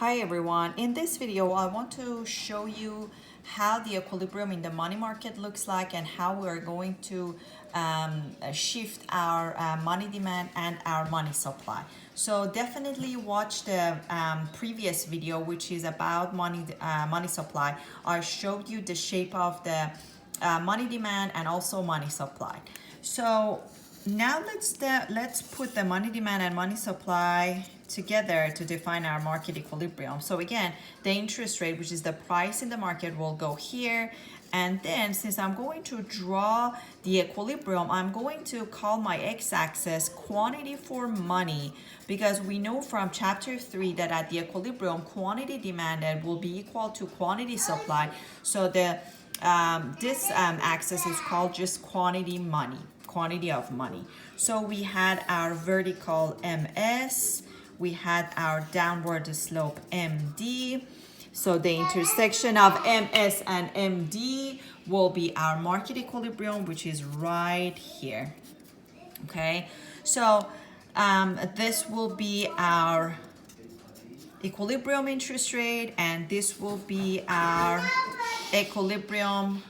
Hi everyone. In this video, I want to show you how the equilibrium in the money market looks like and how we're going to shift our money demand and our money supply. So definitely watch the previous video, which is about money supply. I showed you the shape of the money demand and also money supply. So now let's put the money demand and money supply together to define our market equilibrium. So again, the interest rate, which is the price in the market, will go here. And then since I'm going to draw the equilibrium, I'm going to call my x-axis quantity for money, because we know from chapter 3 that at the equilibrium, quantity demanded will be equal to quantity supply. So this axis is called just quantity of money. So we had our vertical MS, we had our downward slope MD. So the intersection of MS and MD will be our market equilibrium, which is right here. Okay, so this will be our equilibrium interest rate, and this will be our equilibrium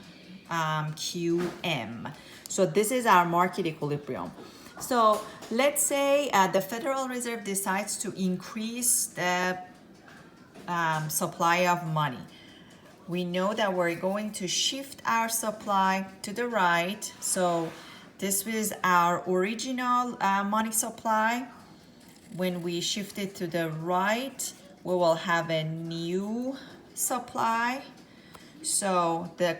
QM. So this is our market equilibrium. So let's say the Federal Reserve decides to increase the supply of money. We know that we're going to shift our supply to the right. So this is our original money supply. When we shift it to the right, we will have a new supply. So the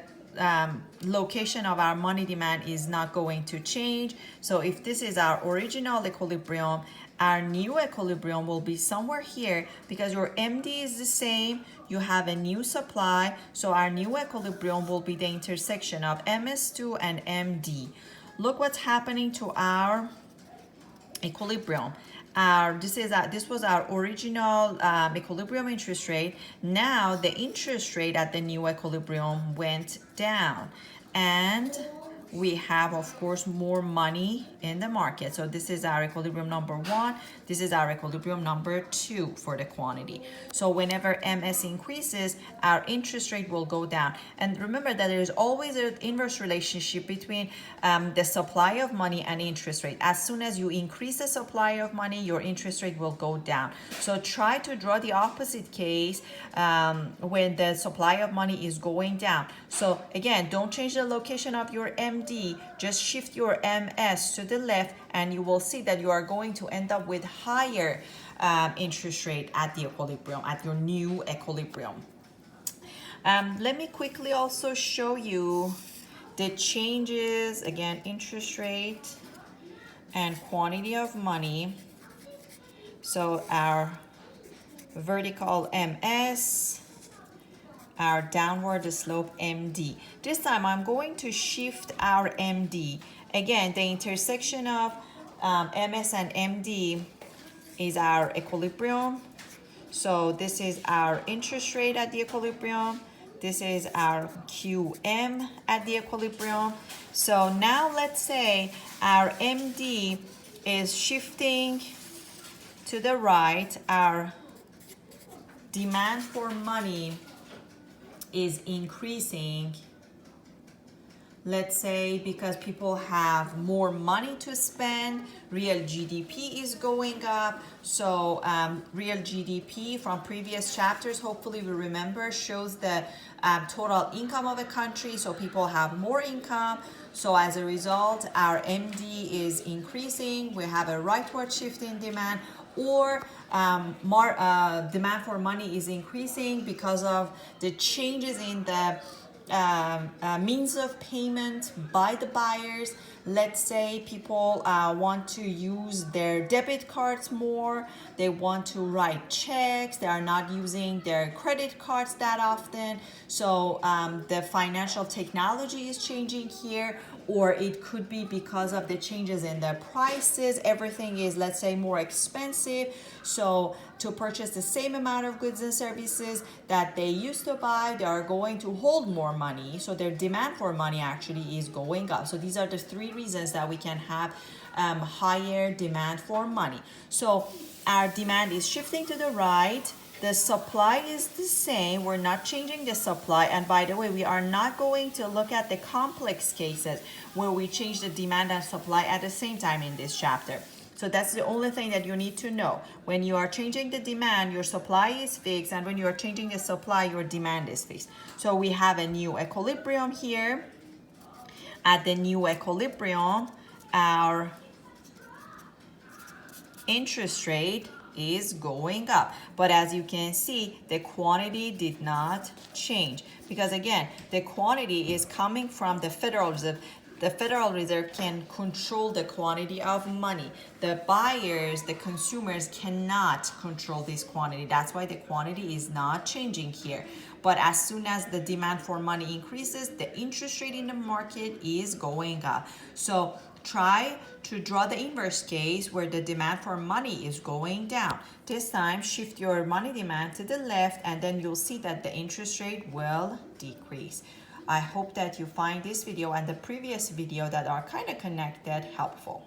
location of our money demand is not going to change. So if this is our original equilibrium, our new equilibrium will be somewhere here, because your MD is the same, you have a new supply. So our new equilibrium will be the intersection of MS2 and MD. Look what's happening to our equilibrium. This was our original equilibrium interest rate. Now the interest rate at the new equilibrium went down, and we have, of course, more money in the market. So this is our equilibrium number 1. This is our equilibrium number 2 for the quantity. So whenever MS increases, our interest rate will go down. And remember that there is always an inverse relationship between the supply of money and interest rate. As soon as you increase the supply of money, your interest rate will go down. So try to draw the opposite case when the supply of money is going down. So again, don't change the location of your MD, just shift your MS to the left, and you will see that you are going to end up with higher interest rate at the equilibrium, at your new equilibrium. Let me quickly also show you the changes, again, interest rate and quantity of money. So our vertical MS, our downward slope MD. This time I'm going to shift our MD. Again, the intersection of MS and MD is our equilibrium. So this is our interest rate at the equilibrium. This is our QM at the equilibrium. So now let's say our MD is shifting to the right. Our demand for money is increasing, let's say because people have more money to spend, real GDP is going up. So real GDP from previous chapters, hopefully we remember, shows the total income of a country. So people have more income. So as a result, our MD is increasing. We have a rightward shift in demand, or demand for money is increasing because of the changes in the means of payment by the buyers. Let's say people want to use their debit cards more, they want to write checks, they are not using their credit cards that often. So the financial technology is changing here, or it could be because of the changes in the prices. Everything is, let's say, more expensive. So to purchase the same amount of goods and services that they used to buy, they are going to hold more money. So their demand for money actually is going up. So these are the 3 reasons that we can have higher demand for money. So our demand is shifting to the right. The supply is the same. We're not changing the supply. And by the way, we are not going to look at the complex cases where we change the demand and supply at the same time in this chapter. So that's the only thing that you need to know. When you are changing the demand, your supply is fixed, and when you are changing the supply, your demand is fixed. So we have a new equilibrium here. At the new equilibrium, our interest rate is going up. But as you can see, the quantity did not change, because again, the quantity is coming from the Federal Reserve. The Federal Reserve can control the quantity of money. The buyers, the consumers cannot control this quantity. That's why the quantity is not changing here. But as soon as the demand for money increases, the interest rate in the market is going up. So try to draw the inverse case where the demand for money is going down. This time, shift your money demand to the left, and then you'll see that the interest rate will decrease. I hope that you find this video and the previous video that are kind of connected helpful.